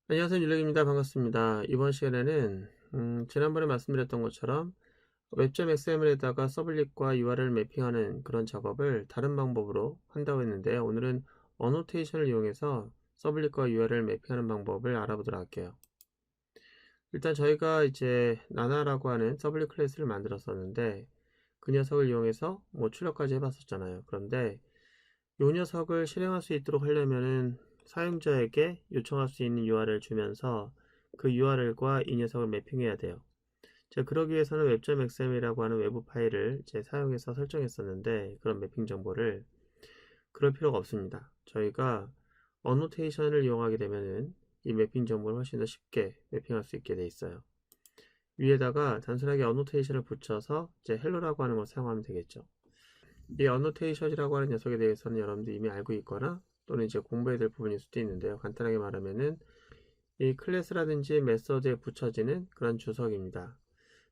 안녕하세요. 율렉입니다. 반갑습니다. 이번 시간에는 지난번에 말씀드렸던 것처럼 웹점 XML에다가 서블릿과 URL 매핑하는 그런 작업을 다른 방법으로 한다고 했는데요. 오늘은 어노테이션을 이용해서 서블릿과 URL 매핑하는 방법을 알아보도록 할게요. 일단 저희가 이제 나나라고 하는 서블릿 클래스를 만들었었는데 그 녀석을 이용해서 뭐 출력까지 해봤었잖아요. 그런데 이 녀석을 실행할 수 있도록 하려면은 사용자에게 요청할 수 있는 URL을 주면서 그 URL과 이 녀석을 매핑해야 돼요. 제가 그러기 위해서는 web.xml이라고 하는 외부 파일을 사용해서 설정했었는데 그런 매핑 정보를 그럴 필요가 없습니다. 저희가 어노테이션을 이용하게 되면은 이 매핑 정보를 훨씬 더 쉽게 매핑할 수 있게 돼 있어요. 위에다가 단순하게 어노테이션을 붙여서 헬로라고 하는 걸 사용하면 되겠죠. 이 어노테이션이라고 하는 녀석에 대해서는 여러분들이 이미 알고 있거나 또는 이제 공부해야 될 부분일 수도 있는데요. 간단하게 말하면은 이 클래스라든지 메서드에 붙여지는 그런 주석입니다.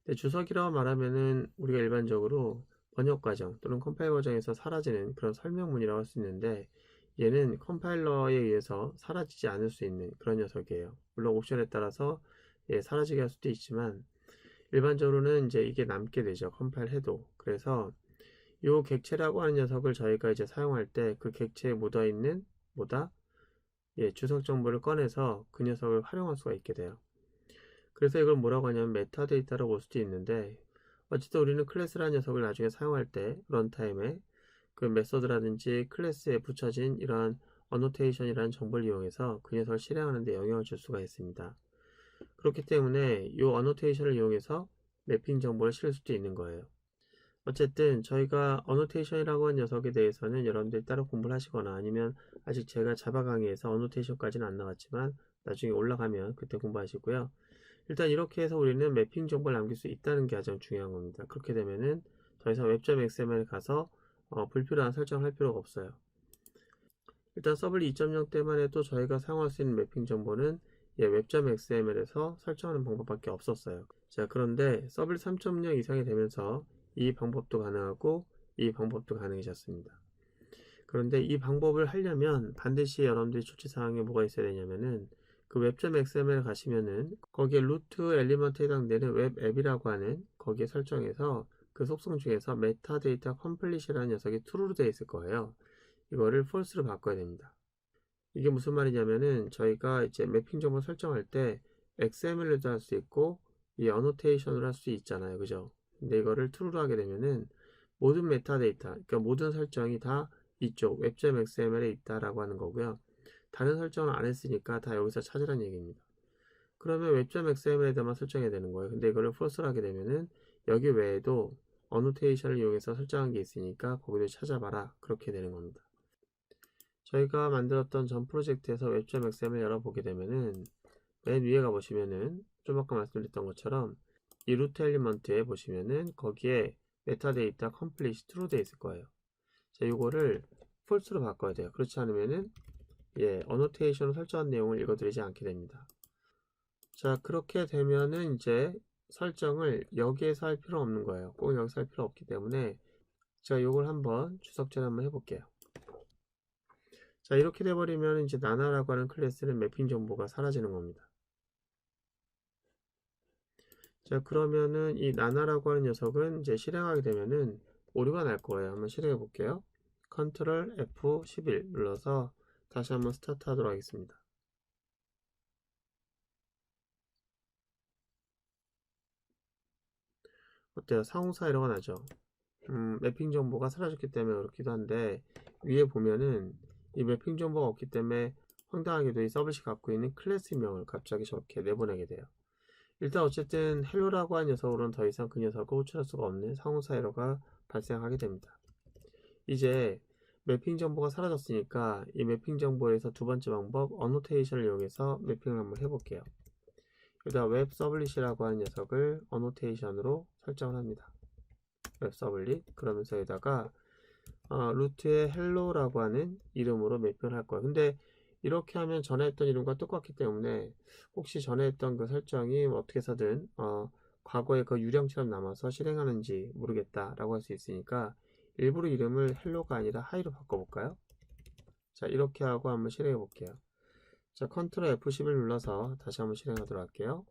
근데 주석이라고 말하면은 우리가 일반적으로 번역 과정 또는 컴파일 과정에서 사라지는 그런 설명문이라고 할 수 있는데 얘는 컴파일러에 의해서 사라지지 않을 수 있는 그런 녀석이에요. 물론 옵션에 따라서 사라지게 할 수도 있지만 일반적으로는 이제 이게 남게 되죠. 컴파일 해도. 그래서 요 객체라고 하는 녀석을 저희가 이제 사용할 때 그 객체에 묻어 있는 주석 정보를 꺼내서 그 녀석을 활용할 수가 있게 돼요. 그래서 이걸 뭐라고 하냐면 메타데이터라고 볼 수도 있는데 어쨌든 우리는 클래스라는 녀석을 나중에 사용할 때 런타임에 그 메서드라든지 클래스에 붙여진 이러한 어노테이션이라는 정보를 이용해서 그 녀석을 실행하는 데 영향을 줄 수가 있습니다. 그렇기 때문에 이 어노테이션을 이용해서 매핑 정보를 실을 수도 있는 거예요. 어쨌든 저희가 어노테이션이라고 한 녀석에 대해서는 여러분들이 따로 공부를 하시거나 아니면 아직 제가 자바 강의에서 어노테이션까지는 안 나왔지만 나중에 올라가면 그때 공부하시고요. 일단 이렇게 해서 우리는 매핑 정보를 남길 수 있다는 게 가장 중요한 겁니다. 그렇게 되면은 더 이상 web.xml 가서 불필요한 설정을 할 필요가 없어요. 일단 서블릿 2.0 때만 해도 저희가 사용할 수 있는 매핑 정보는 web.xml에서 설정하는 방법밖에 없었어요. 자, 그런데 서블릿 3.0 이상이 되면서 이 방법도 가능하고 이 방법도 가능해졌습니다. 그런데 이 방법을 하려면 반드시 여러분들이 조치사항에 뭐가 있어야 되냐면은 그 web.xml 가시면은 거기에 루트 엘리먼트에 해당되는 웹 앱이라고 하는 거기에 설정해서 그 속성 중에서 메타데이터 컴플릿이라는 녀석이 true로 되어 있을 거예요. 이거를 false로 바꿔야 됩니다. 이게 무슨 말이냐면은 저희가 이제 매핑 정보 설정할 때 XML로도 할 수 있고 이 어노테이션으로 할 수 있잖아요. 그죠? 근데 이거를 true로 하게 되면은 모든 메타데이터, 그러니까 모든 설정이 다 이쪽 web.xml에 있다라고 하는 거고요. 다른 설정을 안 했으니까 다 여기서 찾으라는 얘기입니다. 그러면 web.xml에다만 설정해야 되는 거예요. 근데 이거를 false로 하게 되면은 여기 외에도 어노테이션을 이용해서 설정한 게 있으니까 거기도 찾아봐라. 그렇게 되는 겁니다. 저희가 만들었던 전 프로젝트에서 웹.xml 열어보게 되면은 맨 위에 가보시면은 좀 아까 말씀드렸던 것처럼 이 루트 엘리먼트에 보시면은 거기에 메타데이터 컴플릿이 true 돼 있을 거예요. 자, 이거를 false로 바꿔야 돼요. 그렇지 않으면은 어노테이션을 설정한 내용을 읽어드리지 않게 됩니다. 자, 그렇게 되면은 이제 설정을 여기에서 할 필요 없는 거예요. 꼭 여기서 할 필요 없기 때문에 제가 이걸 한번 주석질 한번 해볼게요. 자, 이렇게 돼버리면 이제 나나라고 하는 클래스는 매핑 정보가 사라지는 겁니다. 자, 그러면은 이 나나라고 하는 녀석은 이제 실행하게 되면은 오류가 날 거예요. 한번 실행해 볼게요. 컨트롤 F11 눌러서 다시 한번 스타트 하도록 하겠습니다. 어때요? 상호사 에러가 나죠? 매핑 정보가 사라졌기 때문에 그렇기도 한데 위에 보면은 이 매핑 정보가 없기 때문에 황당하게도 이 서브시 갖고 있는 클래스명을 갑자기 저렇게 내보내게 돼요. 일단 어쨌든 헬로라고 한 녀석으로는 더 이상 그 녀석을 호출할 수가 없는 상호사 에러가 발생하게 됩니다. 이제 매핑 정보가 사라졌으니까 이 매핑 정보에서 두 번째 방법 어노테이션을 이용해서 매핑을 한번 해볼게요. 여기다 웹 서블릿이라고 하는 녀석을 어노테이션으로 설정을 합니다. 웹 서블릿 그러면서 여기다가 루트의 헬로라고 하는 이름으로 매핑을 할 거예요. 근데 이렇게 하면 전에 했던 이름과 똑같기 때문에 혹시 전에 했던 그 설정이 어떻게 해서든 과거의 그 유령처럼 남아서 실행하는지 모르겠다라고 할 수 있으니까 일부러 이름을 헬로가 아니라 하이로 바꿔볼까요? 자, 이렇게 하고 한번 실행해 볼게요. 자, 컨트롤 F11 눌러서 다시 한번 실행하도록 할게요.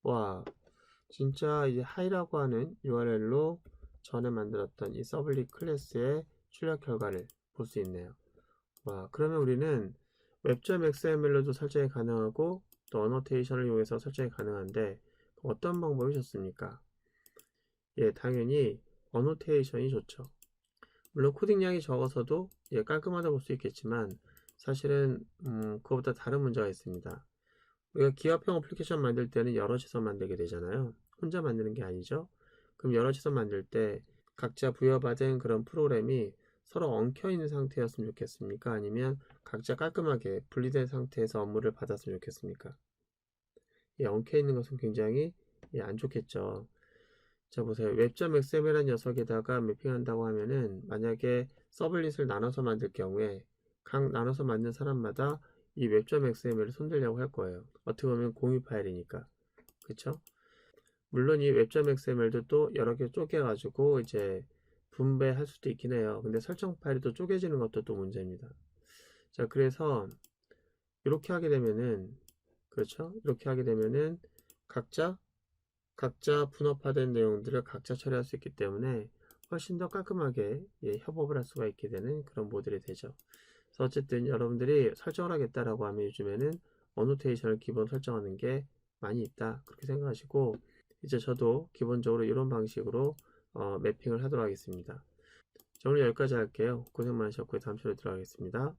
와, 진짜 이 하이라고 하는 URL로 전에 만들었던 이 서블릿 클래스의 출력 결과를 볼 수 있네요. 와, 그러면 우리는 웹.xml로도 설정이 가능하고 또 어노테이션을 이용해서 설정이 가능한데 어떤 방법이 좋습니까? 예, 당연히 어노테이션이 좋죠. 물론 코딩량이 적어서도 예, 깔끔하다 볼 수 있겠지만 사실은 그것보다 다른 문제가 있습니다. 우리가 기업형 어플리케이션 만들 때는 여럿이서 만들게 되잖아요. 혼자 만드는 게 아니죠. 그럼 여럿이서 만들 때 각자 부여받은 그런 프로그램이 서로 엉켜 있는 상태였으면 좋겠습니까? 아니면 각자 깔끔하게 분리된 상태에서 업무를 받았으면 좋겠습니까? 예, 엉켜 있는 것은 굉장히 예, 안 좋겠죠. 자, 보세요. 웹.xml이라는 녀석에다가 매핑한다고 하면은 만약에 서블릿을 나눠서 만들 경우에 각 나눠서 만든 사람마다 이 웹.xml을 손대려고 할 거예요. 어떻게 보면 공유 파일이니까. 그쵸? 물론 이 웹.xml도 또 여러 개 쪼개가지고 이제 분배할 수도 있긴 해요. 근데 설정 파일이 또 쪼개지는 것도 또 문제입니다. 자, 그래서 이렇게 하게 되면은, 그렇죠? 이렇게 하게 되면은 각자 분업화된 내용들을 각자 처리할 수 있기 때문에 훨씬 더 깔끔하게 예, 협업을 할 수가 있게 되는 그런 모델이 되죠. 그래서 어쨌든 여러분들이 설정을 하겠다라고 하면 요즘에는 어노테이션을 기본 설정하는 게 많이 있다 그렇게 생각하시고 이제 저도 기본적으로 이런 방식으로 매핑을 하도록 하겠습니다. 자, 오늘 여기까지 할게요. 고생 많으셨고요. 다음 시간에 들어가겠습니다.